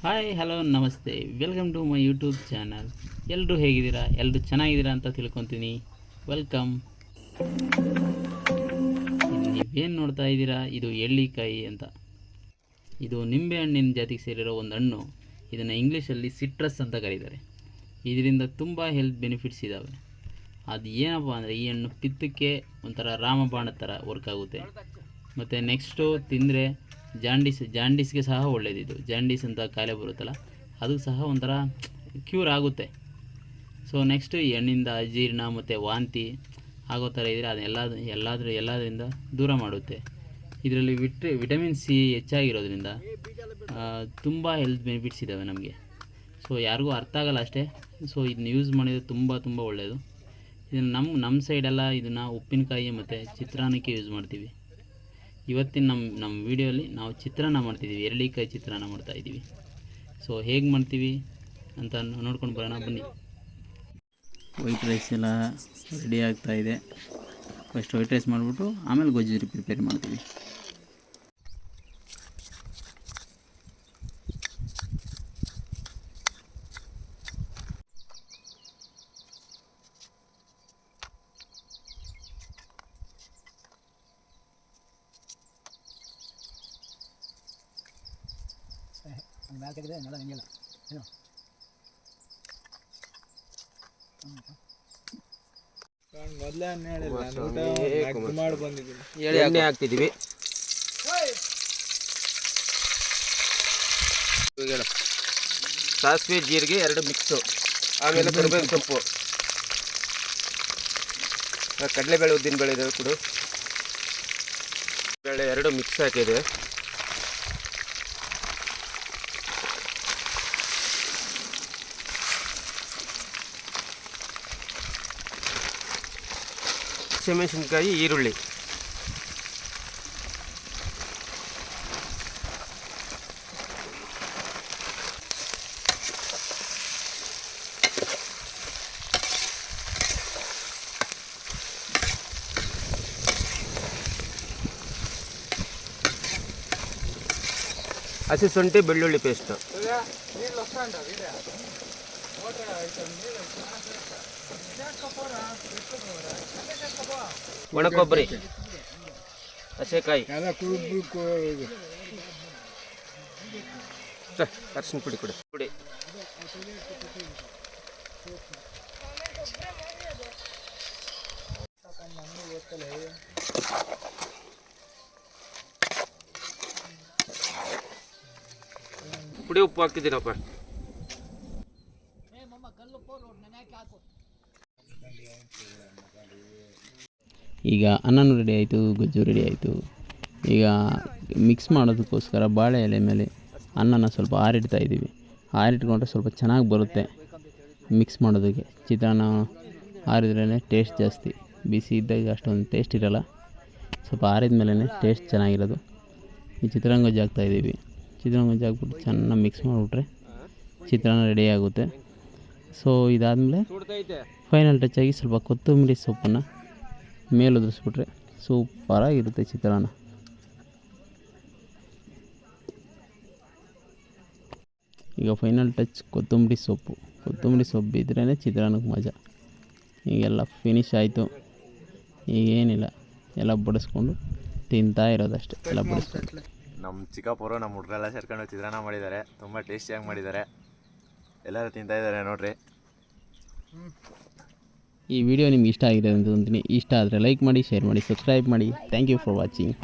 Hi hello ನಮಸ್ತೆ, welcome to my YouTube channel. ಎಲ್ಲರೂ ಹೇಗಿದ್ದೀರಾ? ಎಲ್ಲರೂ ಚೆನ್ನಾಗಿದ್ದೀರಾ ಅಂತ ತಿಳ್ಕೊತೀನಿ. ವೆಲ್ಕಮ್. ನೀವೇನು ನೋಡ್ತಾ ಇದ್ದೀರಾ, ಇದು ಎಳ್ಳಿಕಾಯಿ ಅಂತ. ಇದು ನಿಂಬೆ ಹಣ್ಣಿನ ಜಾತಿಗೆ ಸೇರಿರೋ ಒಂದು ಹಣ್ಣು. ಇದನ್ನು ಇಂಗ್ಲೀಷಲ್ಲಿ ಸಿಟ್ರಸ್ ಅಂತ ಕರೀತಾರೆ. ಇದರಿಂದ ತುಂಬ ಹೆಲ್ತ್ ಬೆನಿಫಿಟ್ಸ್ ಇದ್ದಾವೆ. ಅದು ಏನಪ್ಪ ಅಂದರೆ, ಈ ಹಣ್ಣು ಪಿತ್ತಕ್ಕೆ ಒಂಥರ ರಾಮಬಾಣ ಥರ ವರ್ಕ್ ಆಗುತ್ತೆ. ಮತ್ತು ನೆಕ್ಸ್ಟು ತಿಂದರೆ ಜಾಂಡೀಸ್ಗೆ ಸಹ ಒಳ್ಳೆಯದಿದು. ಜಾಂಡೀಸ್ ಅಂತ ಕಾಯಿಲೆ ಬರುತ್ತಲ್ಲ, ಅದು ಸಹ ಒಂಥರ ಕ್ಯೂರ್ ಆಗುತ್ತೆ. ಸೊ ನೆಕ್ಸ್ಟು ಈ ಹಣ್ಣಿಂದ ಅಜೀರ್ಣ ಮತ್ತು ವಾಂತಿ ಆಗೋ ಥರ ಇದ್ದರೆ ಎಲ್ಲದರಿಂದ ದೂರ ಮಾಡುತ್ತೆ. ಇದರಲ್ಲಿ ವಿಟಮಿನ್ ಸಿ ಹೆಚ್ಚಾಗಿರೋದ್ರಿಂದ ತುಂಬ ಹೆಲ್ತ್ ಬೆನಿಫಿಟ್ಸ್ ಇದ್ದಾವೆ ನಮಗೆ. ಸೊ ಯಾರಿಗೂ ಅರ್ಥ ಆಗಲ್ಲ ಅಷ್ಟೇ. ಸೊ ಇದನ್ನ ಯೂಸ್ ಮಾಡಿದರೆ ತುಂಬ ಒಳ್ಳೆಯದು. ಇದನ್ನು ನಮ್ಮ ಸೈಡೆಲ್ಲ ಇದನ್ನು ಉಪ್ಪಿನಕಾಯಿ ಮತ್ತು ಚಿತ್ರಾನ್ನಕ್ಕೆ ಯೂಸ್ ಮಾಡ್ತೀವಿ. ಇವತ್ತಿನ ನಮ್ಮ ವೀಡಿಯೋಲಿ ನಾವು ಚಿತ್ರಾನ್ನ ಮಾಡ್ತಿದ್ದೀವಿ, ಎಳ್ಳಿಕಾಯಿ ಚಿತ್ರಾನ್ನ ಮಾಡ್ತಾಯಿದ್ದೀವಿ. ಸೊ ಹೇಗೆ ಮಾಡ್ತೀವಿ ಅಂತ ನೋಡ್ಕೊಂಡು ಬರೋಣ ಬನ್ನಿ. ವೈಟ್ ರೈಸ್ ಎಲ್ಲ ರೆಡಿ ಆಗ್ತಾಯಿದೆ. ಫಸ್ಟ್ ವೈಟ್ ರೈಸ್ ಮಾಡಿಬಿಟ್ಟು ಆಮೇಲೆ ಗೊಜ್ಜು ಪ್ರಿಪೇರ್ ಮಾಡ್ತೀವಿ. ಮ್ಯಾಲೆ ತೆಗೆದ್ರೆ ನೆಲ ಹಂಗಿಲ್ಲ ಏನು ಮೊದಲೇ ಮಾಡಿ ಬಂದಿದ್ದೀನಿ. ಎಣ್ಣೆ ಹಾಕ್ತಿದ್ದೀವಿ. ಸಾಸಿವೆ ಜೀರಿಗೆ 2 ಮಿಕ್ಸು, ಆಮೇಲೆ ಕರಿಬೇವಿನ ಸೊಪ್ಪು, ಕಡಲೆಬೇಳೆ ಉದ್ದಿನಬೇಳೆ ಇದೆ ಕೊಡು, ಬೇಳೆ 2 ಮಿಕ್ಸ್ ಹಾಕಿದೆ. ಹಸಿಮೆಣಸಿನ್ಕಾಯಿ, ಈರುಳ್ಳಿ, ಹಸಿ ಶುಂಠಿ ಬೆಳ್ಳುಳ್ಳಿ ಪೇಸ್ಟು, ಒಣ ಕೊಬ್ಬರಿ, ಹಸೆಕಾಯಿ, ಅರಿಶಿನ ಪುಡಿ ಪುಡಿ, ಪುಡಿ ಉಪ್ಪು ಹಾಕ್ತಿದ್ದೀನಪ್ಪ. ಈಗ ಅನ್ನನೂ ರೆಡಿ ಆಯಿತು, ಗೊಜ್ಜು ರೆಡಿ ಆಯಿತು. ಈಗ ಮಿಕ್ಸ್ ಮಾಡೋದಕ್ಕೋಸ್ಕರ ಬಾಳೆ ಎಲೆ ಮೇಲೆ ಅನ್ನನ ಸ್ವಲ್ಪ ಆರಿಡ್ತಾ ಇದ್ದೀವಿ. ಆರಿಟ್ಕೊಂಡ್ರೆ ಸ್ವಲ್ಪ ಚೆನ್ನಾಗಿ ಬರುತ್ತೆ ಮಿಕ್ಸ್ ಮಾಡೋದಕ್ಕೆ. ಚಿತ್ರಾನ್ನ ಆರಿದ್ರೇ ಟೇಸ್ಟ್ ಜಾಸ್ತಿ, ಬಿಸಿ ಇದ್ದಾಗ ಅಷ್ಟೊಂದು ಟೇಸ್ಟ್ ಇರೋಲ್ಲ. ಸ್ವಲ್ಪ ಆರಿದ ಮೇಲೇ ಟೇಸ್ಟ್ ಚೆನ್ನಾಗಿರೋದು. ಈ ಚಿತ್ರಾನ್ನ ಗೊಜ್ಜು ಹಾಕ್ತಾಯಿದ್ದೀವಿ. ಚಿತ್ರಾನ್ನ ಗೊಜ್ಜು ಹಾಕ್ಬಿಟ್ಟು ಚೆನ್ನಾಗಿ ಮಿಕ್ಸ್ ಮಾಡಿಬಿಟ್ರೆ ಚಿತ್ರಾನ್ನ ರೆಡಿ ಆಗುತ್ತೆ. ಸೊ ಇದಾದಮೇಲೆ ಫೈನಲ್ ಟಚ್ಚಾಗಿ ಸ್ವಲ್ಪ ಕೊತ್ತಂಬರಿ ಸೊಪ್ಪನ್ನು ಮೇಲೆ ಉದುರಿಸ್ಬಿಟ್ರೆ ಸೂಪರಾಗಿರುತ್ತೆ ಚಿತ್ರಾನ್ನ. ಈಗ ಫೈನಲ್ ಟಚ್ ಕೊತ್ತಂಬರಿ ಸೊಪ್ಪು ಇದ್ರೇ ಚಿತ್ರಾನ್ನಕ್ಕೆ ಮಜಾ. ಈಗೆಲ್ಲ ಫಿನಿಶ್ ಆಯಿತು. ಈಗೇನಿಲ್ಲ, ಎಲ್ಲ ಬಡಿಸ್ಕೊಂಡು ತಿಂತಾ ಇರೋದಷ್ಟೇ. ಎಲ್ಲ ಬಡಿಸ್ಕೊಂಡು ನಮ್ಮ ಚಿಕ್ಕಪ್ಪರು ನಮ್ಮ ಹುಡುಗರೆಲ್ಲ ಸೇರ್ಕೊಂಡು ಚಿತ್ರಾನ್ನ ಮಾಡಿದ್ದಾರೆ. ತುಂಬ ಟೇಸ್ಟಿಯಾಗಿ ಮಾಡಿದ್ದಾರೆ. ಎಲ್ಲರೂ ತಿಂತಾಯಿದ್ದಾರೆ ನೋಡ್ರಿ. ಈ ವಿಡಿಯೋ ನಿಮ್ಗೆ ಇಷ್ಟ ಆಗಿದೆ ಅಂತ ಅಂತೀನಿ. ಇಷ್ಟ ಆದರೆ ಲೈಕ್ ಮಾಡಿ, ಶೇರ್ ಮಾಡಿ, ಸಬ್ಸ್ಕ್ರೈಬ್ ಮಾಡಿ. Thank you for watching.